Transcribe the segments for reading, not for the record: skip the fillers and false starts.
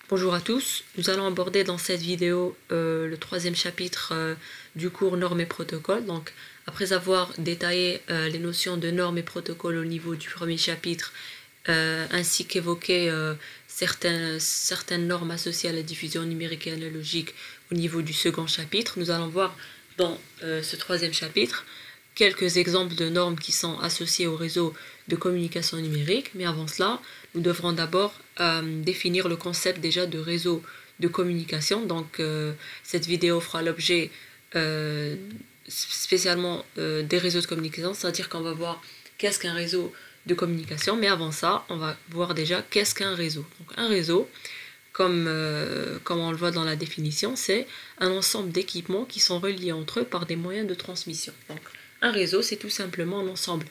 Bonjour à tous, nous allons aborder dans cette vidéo le troisième chapitre du cours normes et protocoles. Donc, après avoir détaillé les notions de normes et protocoles au niveau du premier chapitre, ainsi qu'évoqué certaines normes associées à la diffusion numérique et analogique au niveau du second chapitre, nous allons voir dans ce troisième chapitre quelques exemples de normes qui sont associées au réseau de communication numérique. Mais avant cela, nous devrons d'abord définir le concept déjà de réseau de communication. Donc cette vidéo fera l'objet spécialement des réseaux de communication, c'est-à-dire qu'on va voir qu'est-ce qu'un réseau de communication, mais avant ça, on va voir déjà qu'est-ce qu'un réseau. Donc un réseau, comme on le voit dans la définition, c'est un ensemble d'équipements qui sont reliés entre eux par des moyens de transmission. Donc un réseau, c'est tout simplement un ensemble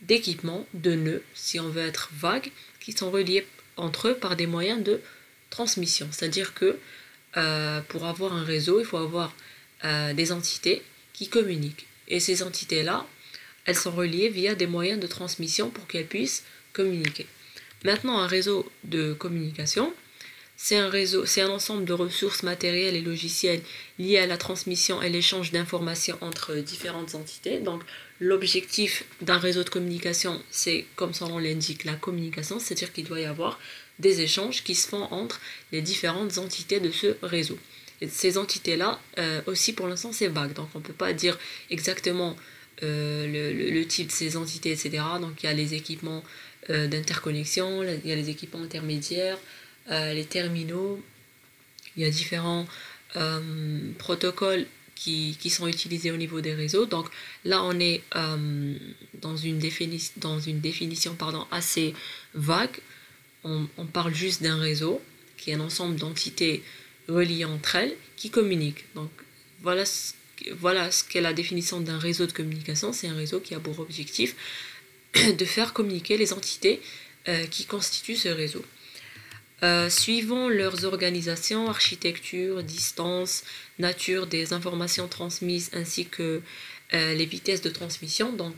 d'équipements, de nœuds, si on veut être vague, qui sont reliés entre eux par des moyens de transmission. C'est-à-dire que pour avoir un réseau, il faut avoir des entités qui communiquent. Et ces entités-là, elles sont reliées via des moyens de transmission pour qu'elles puissent communiquer. Maintenant, un réseau de communication, c'est un ensemble de ressources matérielles et logicielles liées à la transmission et l'échange d'informations entre différentes entités. Donc, l'objectif d'un réseau de communication, c'est, comme son nom l'indique, la communication, c'est-à-dire qu'il doit y avoir des échanges qui se font entre les différentes entités de ce réseau. Et ces entités-là, aussi pour l'instant, c'est vague. Donc, on ne peut pas dire exactement le type de ces entités, etc. Donc, il y a les équipements d'interconnexion, il y a les équipements intermédiaires, les terminaux, il y a différents protocoles qui sont utilisés au niveau des réseaux. Donc là, on est dans une définition assez vague. On parle juste d'un réseau, qui est un ensemble d'entités reliées entre elles, qui communiquent. Donc voilà ce qu'est la définition d'un réseau de communication. C'est un réseau qui a pour objectif de faire communiquer les entités qui constituent ce réseau. Suivant leurs organisations, architecture, distance, nature des informations transmises ainsi que les vitesses de transmission, donc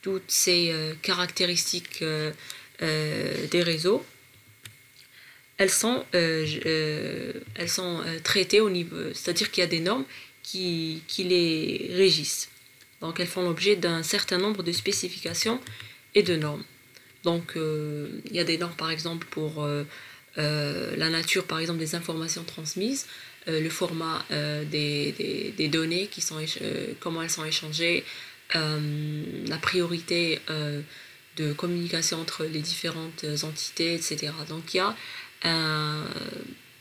toutes ces caractéristiques des réseaux, elles sont traitées au niveau, c'est-à-dire qu'il y a des normes qui les régissent. Donc elles font l'objet d'un certain nombre de spécifications et de normes. Donc il y a des normes par exemple pour la nature par exemple des informations transmises, le format des données, comment elles sont échangées, la priorité de communication entre les différentes entités, etc. Donc il y a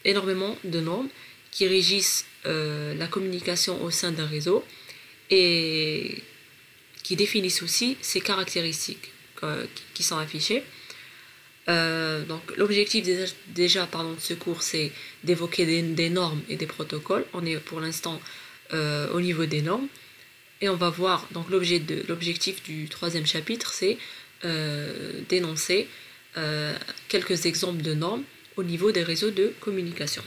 énormément de normes qui régissent la communication au sein d'un réseau et qui définissent aussi ses caractéristiques qui sont affichées. Donc l'objectif déjà de ce cours, c'est d'évoquer des normes et des protocoles. On est pour l'instant au niveau des normes et on va voir, donc l'objectif du troisième chapitre, c'est d'énoncer quelques exemples de normes au niveau des réseaux de communication.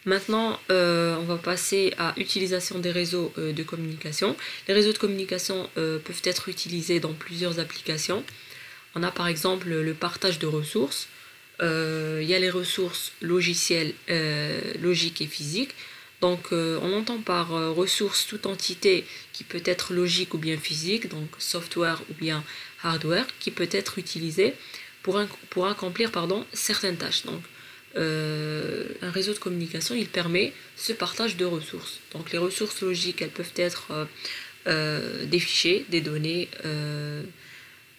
Maintenant, on va passer à l'utilisation des réseaux de communication. Les réseaux de communication peuvent être utilisés dans plusieurs applications. On a par exemple le partage de ressources. Il y a les ressources logicielles, logiques et physiques. Donc on entend par ressources toute entité qui peut être logique ou bien physique, donc software ou bien hardware, qui peut être utilisée pour accomplir certaines tâches. Donc un réseau de communication, il permet ce partage de ressources. Donc les ressources logiques, elles peuvent être des fichiers, des données,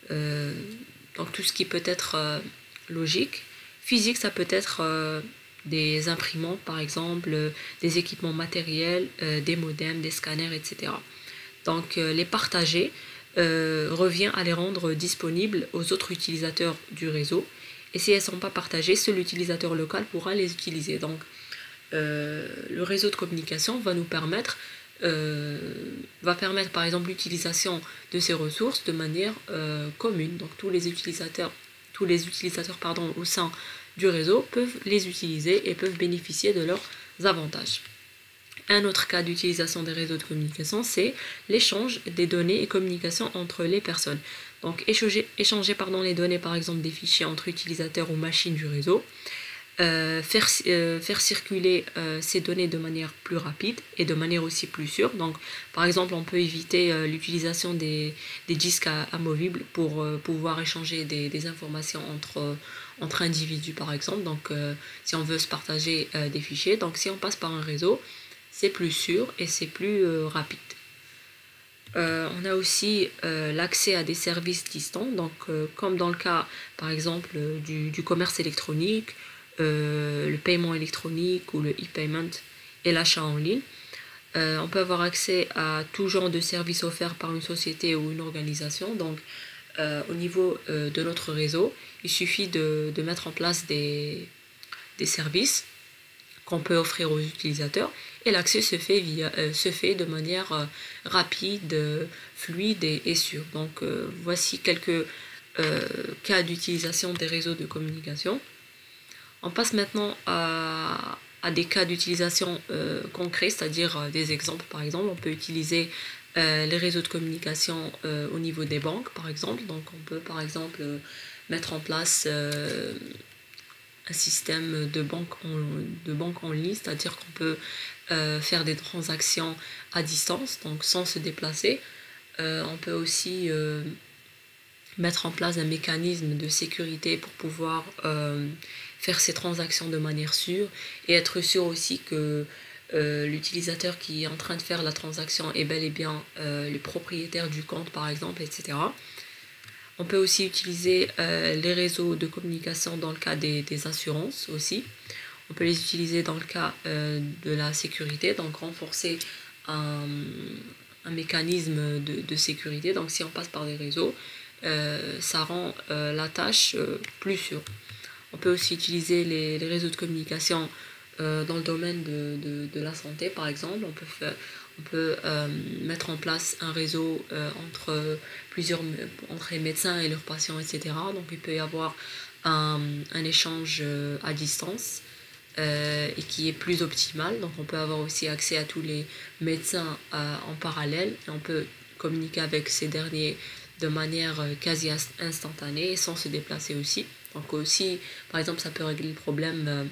donc tout ce qui peut être logique. Physique, ça peut être des imprimantes par exemple, des équipements matériels, des modems, des scanners, etc. Donc les partager revient à les rendre disponibles aux autres utilisateurs du réseau, et si elles ne sont pas partagées, seul l'utilisateur local pourra les utiliser. Donc le réseau de communication va permettre par exemple l'utilisation de ces ressources de manière commune. Donc tous les utilisateurs au sein du réseau peuvent les utiliser et peuvent bénéficier de leurs avantages. Un autre cas d'utilisation des réseaux de communication, c'est l'échange des données et communication entre les personnes. Donc échanger les données par exemple des fichiers entre utilisateurs ou machines du réseau, faire circuler ces données de manière plus rapide et de manière aussi plus sûre. Donc par exemple on peut éviter l'utilisation des disques amovibles pour pouvoir échanger des informations entre individus par exemple. Donc si on veut se partager des fichiers, donc si on passe par un réseau, c'est plus sûr et c'est plus rapide. On a aussi l'accès à des services distants, donc comme dans le cas par exemple du commerce électronique, le paiement électronique ou le e-payment et l'achat en ligne. On peut avoir accès à tout genre de services offerts par une société ou une organisation. Donc au niveau de notre réseau, il suffit de mettre en place des services qu'on peut offrir aux utilisateurs et l'accès se fait de manière rapide, fluide et sûre. Donc voici quelques cas d'utilisation des réseaux de communication. On passe maintenant à des cas d'utilisation concrets, c'est-à-dire des exemples. Par exemple, on peut utiliser les réseaux de communication au niveau des banques, par exemple. Donc on peut par exemple mettre en place un système de banque en ligne, c'est-à-dire qu'on peut faire des transactions à distance, donc sans se déplacer. On peut aussi mettre en place un mécanisme de sécurité pour pouvoir faire ces transactions de manière sûre et être sûr aussi que l'utilisateur qui est en train de faire la transaction est bel et bien le propriétaire du compte par exemple, etc. On peut aussi utiliser les réseaux de communication dans le cas des assurances aussi. On peut les utiliser dans le cas de la sécurité, donc renforcer un mécanisme de sécurité. Donc si on passe par des réseaux, ça rend la tâche plus sûre. On peut aussi utiliser les réseaux de communication dans le domaine de la santé, par exemple. On peut mettre en place un réseau entre les médecins et leurs patients, etc. Donc il peut y avoir un échange à distance et qui est plus optimal. Donc on peut avoir aussi accès à tous les médecins en parallèle et on peut communiquer avec ces derniers de manière quasi instantanée sans se déplacer aussi. Donc aussi, par exemple, ça peut régler le problème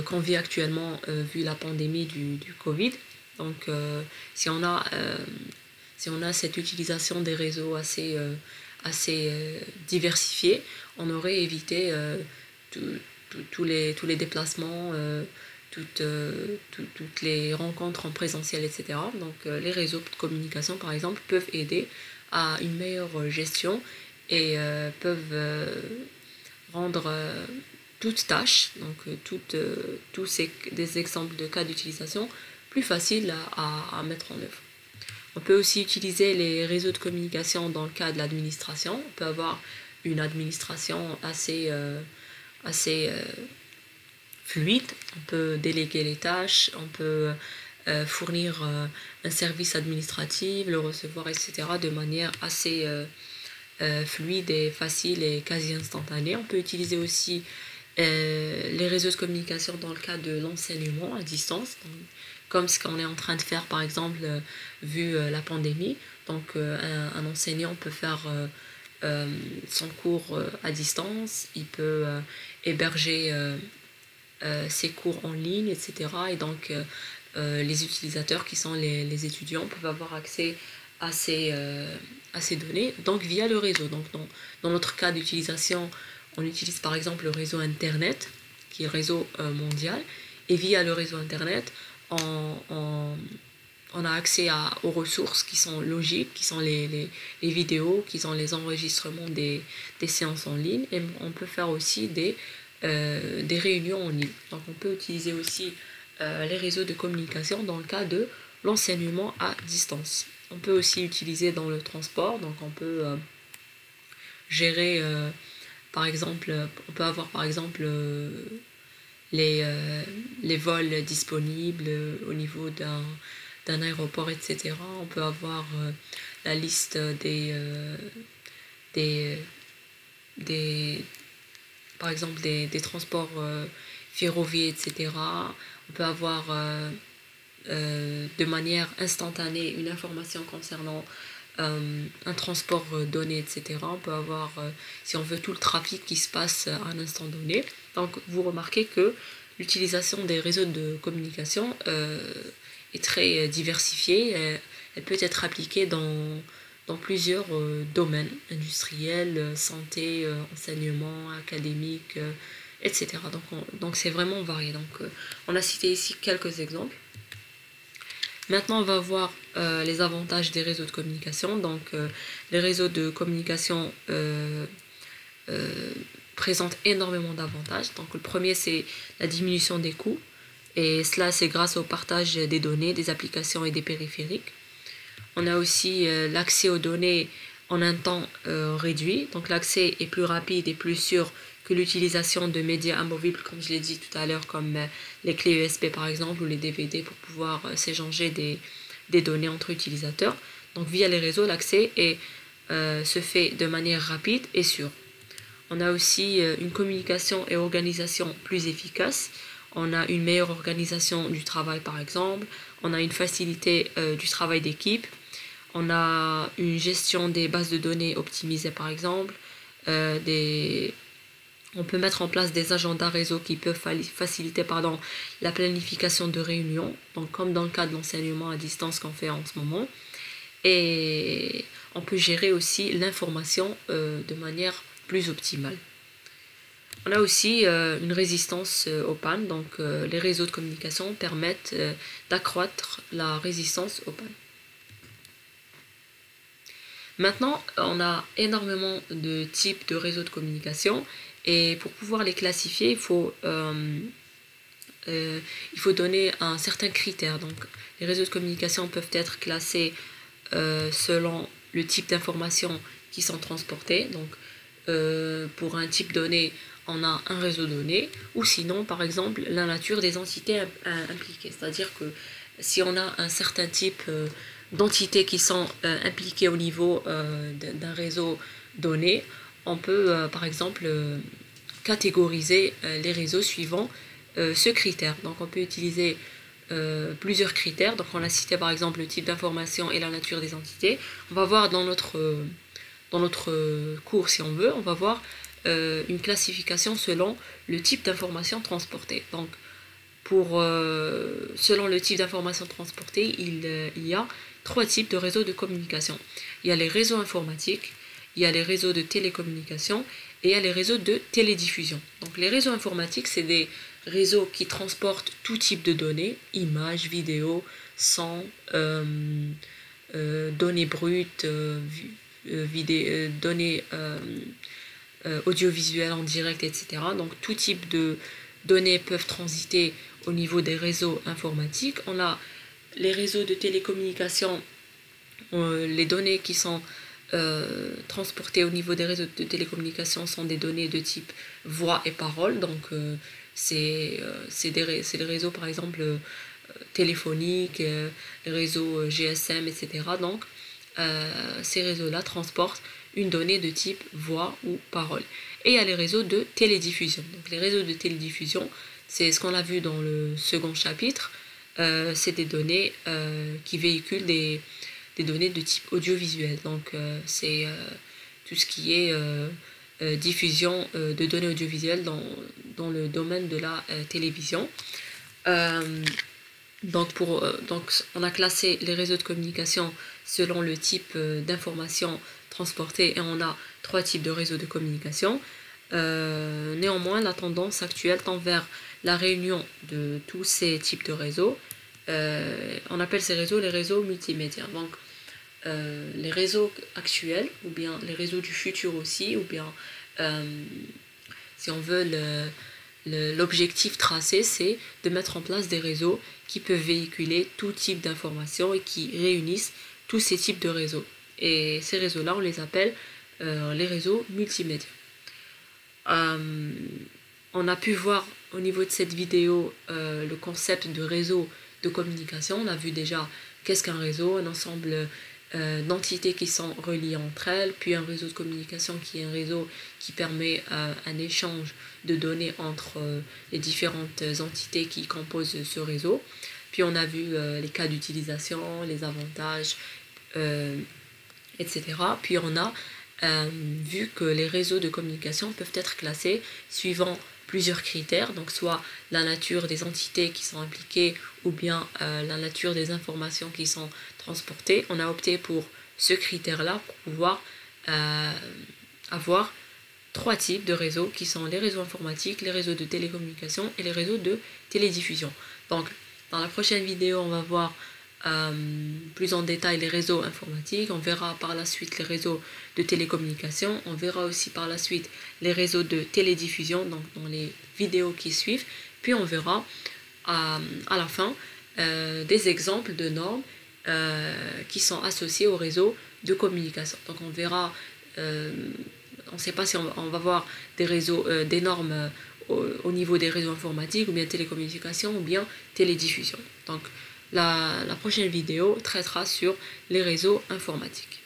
qu'on vit actuellement vu la pandémie du Covid. Donc si on a cette utilisation des réseaux assez diversifiés, on aurait évité tous les déplacements, toutes les rencontres en présentiel, etc. Donc les réseaux de communication, par exemple, peuvent aider à une meilleure gestion et peuvent rendre toute tâche, donc tous des exemples de cas d'utilisation plus faciles à mettre en œuvre. On peut aussi utiliser les réseaux de communication dans le cas de l'administration. On peut avoir une administration assez fluide. On peut déléguer les tâches, on peut fournir un service administratif, le recevoir, etc. de manière assez fluide et facile et quasi instantanée. On peut utiliser aussi les réseaux de communication dans le cadre de l'enseignement à distance, donc, comme ce qu'on est en train de faire par exemple vu la pandémie. Donc un enseignant peut faire son cours à distance, il peut héberger ses cours en ligne, etc. Et donc les utilisateurs qui sont les étudiants peuvent avoir accès à ces données donc via le réseau. Donc dans notre cas d'utilisation, on utilise par exemple le réseau internet qui est le réseau mondial, et via le réseau internet on a accès aux ressources qui sont logiques, qui sont les vidéos, qui sont les enregistrements des séances en ligne, et on peut faire aussi des réunions en ligne. Donc on peut utiliser aussi les réseaux de communication dans le cas de l'enseignement à distance. On peut aussi utiliser dans le transport, donc on peut gérer par exemple, on peut avoir par exemple les vols disponibles au niveau d'un aéroport, etc. On peut avoir la liste par exemple des transports ferroviaires, etc. On peut avoir de manière instantanée une information concernant un transport donné, etc. On peut avoir, si on veut, tout le trafic qui se passe à un instant donné. Donc vous remarquez que l'utilisation des réseaux de communication est très diversifiée. Elle peut être appliquée dans plusieurs domaines industriels, santé, enseignement, académique, etc. Donc c'est vraiment varié. Donc on a cité ici quelques exemples. Maintenant, on va voir les avantages des réseaux de communication. Donc, les réseaux de communication présentent énormément d'avantages. Donc, le premier, c'est la diminution des coûts. Et cela, c'est grâce au partage des données, des applications et des périphériques. On a aussi l'accès aux données en un temps réduit. Donc, l'accès est plus rapide et plus sûr que l'utilisation de médias amovibles, comme je l'ai dit tout à l'heure, comme les clés USB par exemple, ou les DVD pour pouvoir s'échanger des données entre utilisateurs. Donc via les réseaux, l'accès se fait de manière rapide et sûre. On a aussi une communication et organisation plus efficace. On a une meilleure organisation du travail par exemple. On a une facilité du travail d'équipe. On a une gestion des bases de données optimisées par exemple. On peut mettre en place des agendas réseau qui peuvent faciliter la planification de réunions, donc comme dans le cas de l'enseignement à distance qu'on fait en ce moment. Et on peut gérer aussi l'information de manière plus optimale. On a aussi une résistance aux pannes, donc les réseaux de communication permettent d'accroître la résistance aux pannes. Maintenant, on a énormément de types de réseaux de communication et pour pouvoir les classifier, il faut donner un certain critère. Donc, les réseaux de communication peuvent être classés selon le type d'informations qui sont transportées. Donc, pour un type donné, on a un réseau donné, ou sinon, par exemple, la nature des entités impliquées. C'est-à-dire que si on a un certain type d'entités qui sont impliquées au niveau d'un réseau donné, on peut, par exemple, catégoriser les réseaux suivant ce critère. Donc, on peut utiliser plusieurs critères. Donc, on a cité, par exemple, le type d'information et la nature des entités. On va voir dans notre cours, si on veut, on va voir une classification selon le type d'information transportée. Donc, selon le type d'information transportée, il y a 3 types de réseaux de communication. Il y a les réseaux informatiques, il y a les réseaux de télécommunication et il y a les réseaux de télédiffusion. Donc les réseaux informatiques, c'est des réseaux qui transportent tout type de données, images, vidéos, son, données brutes, données audiovisuelles en direct, etc. Donc tout type de données peuvent transiter au niveau des réseaux informatiques. On a les réseaux de télécommunication, les données qui sont transportées au niveau des réseaux de télécommunication sont des données de type voix et parole. Donc c'est les réseaux par exemple téléphoniques, les réseaux GSM, etc. Donc ces réseaux-là transportent une donnée de type voix ou parole. Et il y a les réseaux de télédiffusion. Donc les réseaux de télédiffusion, c'est ce qu'on a vu dans le second chapitre. C'est des données qui véhiculent des données de type audiovisuel. Donc c'est tout ce qui est diffusion de données audiovisuelles dans le domaine de la télévision. Donc on a classé les réseaux de communication selon le type d'information transportée et on a 3 types de réseaux de communication. Néanmoins, la tendance actuelle tend vers la réunion de tous ces types de réseaux. On appelle ces réseaux les réseaux multimédia. Donc, les réseaux actuels, ou bien les réseaux du futur aussi, ou bien, si on veut, l'objectif tracé, c'est de mettre en place des réseaux qui peuvent véhiculer tout type d'informations et qui réunissent tous ces types de réseaux. Et ces réseaux-là, on les appelle les réseaux multimédia. On a pu voir au niveau de cette vidéo le concept de réseau de communication. On a vu déjà qu'est-ce qu'un réseau, un ensemble d'entités qui sont reliées entre elles, puis un réseau de communication qui est un réseau qui permet un échange de données entre les différentes entités qui composent ce réseau. Puis on a vu les cas d'utilisation, les avantages, etc. Puis on a vu que les réseaux de communication peuvent être classés suivant plusieurs critères, donc soit la nature des entités qui sont impliquées ou bien la nature des informations qui sont transportées. On a opté pour ce critère-là pour pouvoir avoir 3 types de réseaux qui sont les réseaux informatiques, les réseaux de télécommunication et les réseaux de télédiffusion. Donc dans la prochaine vidéo, on va voir plus en détail les réseaux informatiques, on verra par la suite les réseaux de télécommunication, on verra aussi par la suite les réseaux de télédiffusion, donc dans les vidéos qui suivent, puis on verra à la fin des exemples de normes qui sont associées aux réseaux de communication. Donc on verra, on ne sait pas si on va voir des réseaux, des normes au niveau des réseaux informatiques ou bien télécommunications ou bien télédiffusion. Donc la prochaine vidéo traitera sur les réseaux informatiques.